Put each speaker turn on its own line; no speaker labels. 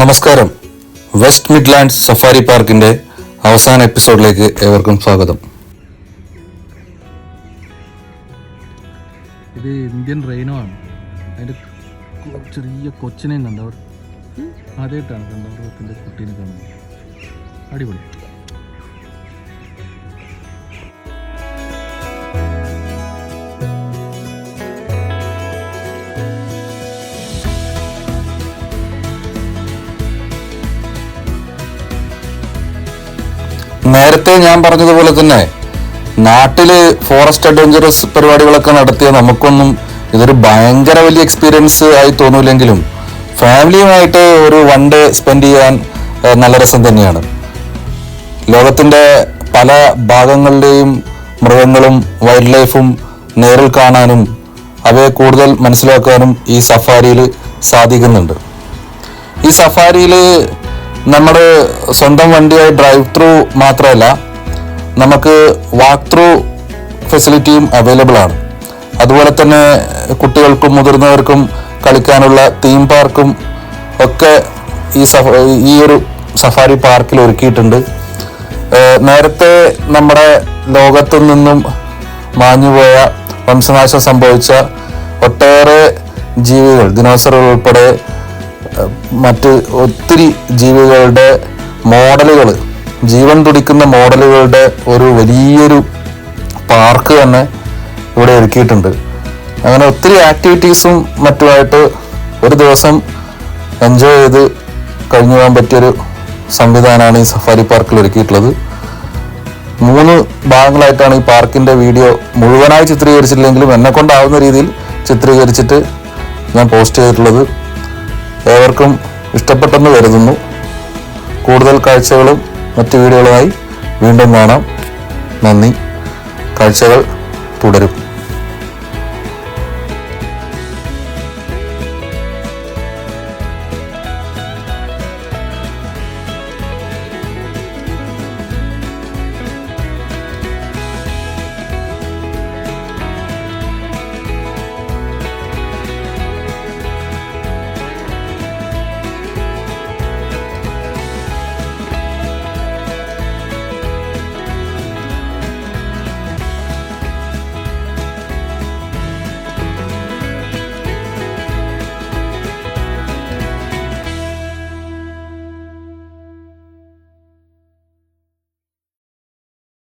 നമസ്കാരം. West Midlands safari പാർക്കിന്റെ അവസാന എപ്പിസോഡിലേക്ക് ഏവർക്കും സ്വാഗതം.
ഇത് ഇന്ത്യൻ റെയിനോ ആണ്. അതിൻ്റെ ചെറിയ കൊച്ചിനെയും കണ്ടവർ ആദ്യമായിട്ടാണ് കണ്ടവർ കുട്ടീനെ കാണുന്നത്. അടിപൊളി.
നേരത്തെ ഞാൻ പറഞ്ഞതുപോലെ തന്നെ നാട്ടില് ഫോറസ്റ്റ് അഡ്വഞ്ചറസ് പരിപാടികളൊക്കെ നടത്തിയ നമുക്കൊന്നും ഇതൊരു ഭയങ്കര വലിയ എക്സ്പീരിയൻസ് ആയി തോന്നൂലെങ്കിലും ഫാമിലിയുമായിട്ട് ഒരു വൺ ഡേ സ്പെൻഡ് ചെയ്യാൻ നല്ല രസം തന്നെയാണ്. ലോകത്തിന്റെ പല ഭാഗങ്ങളുടെയും മൃഗങ്ങളും വൈൽഡ് ലൈഫും നേരിൽ കാണാനും അവയെ കൂടുതൽ മനസ്സിലാക്കാനും ഈ സഫാരിയിൽ സാധിക്കുന്നുണ്ട്. ഈ സഫാരിയിൽ നമ്മുടെ സ്വന്തം വണ്ടിയായി ഡ്രൈവ് ത്രൂ മാത്രമല്ല, നമുക്ക് വാക്ക് ത്രൂ ഫെസിലിറ്റിയും അവൈലബിൾ ആണ്. അതുപോലെ തന്നെ കുട്ടികൾക്കും മുതിർന്നവർക്കും കളിക്കാനുള്ള തീം പാർക്കും ഒക്കെ ഈ ഒരു സഫാരി പാർക്കിൽ ഒരുക്കിയിട്ടുണ്ട്. നേരത്തെ നമ്മുടെ ലോകത്തു നിന്നും മാഞ്ഞുപോയ, വംശനാശം സംഭവിച്ച ഒട്ടേറെ ജീവികൾ, ദിനോസറുകൾ ഉൾപ്പെടെ മറ്റ് ഒത്തിരി ജീവികളുടെ മോഡലുകൾ, ജീവൻ തുടിക്കുന്ന മോഡലുകളുടെ ഒരു വലിയൊരു പാർക്ക് തന്നെ ഇവിടെ ഒരുക്കിയിട്ടുണ്ട്. അങ്ങനെ ഒത്തിരി ആക്ടിവിറ്റീസും മറ്റുമായിട്ട് ഒരു ദിവസം എൻജോയ് ചെയ്ത് കഴിഞ്ഞു പോകാൻ പറ്റിയൊരു സംവിധാനമാണ് ഈ സഫാരി പാർക്കിൽ ഒരുക്കിയിട്ടുള്ളത്. 3 ഭാഗങ്ങളായിട്ടാണ് ഈ പാർക്കിൻ്റെ വീഡിയോ മുഴുവനായി ചിത്രീകരിച്ചിട്ടില്ലെങ്കിലും എന്നെ കൊണ്ടാവുന്ന രീതിയിൽ ചിത്രീകരിച്ചിട്ട് ഞാൻ പോസ്റ്റ് ചെയ്തിട്ടുള്ളത്. ഏവർക്കും ഇഷ്ടപ്പെട്ടെന്ന് കരുതുന്നു. കൂടുതൽ കാഴ്ചകളും മറ്റു വീഡിയോകളുമായി വീണ്ടും കാണാം. നന്ദി. കാഴ്ചകൾ തുടരും.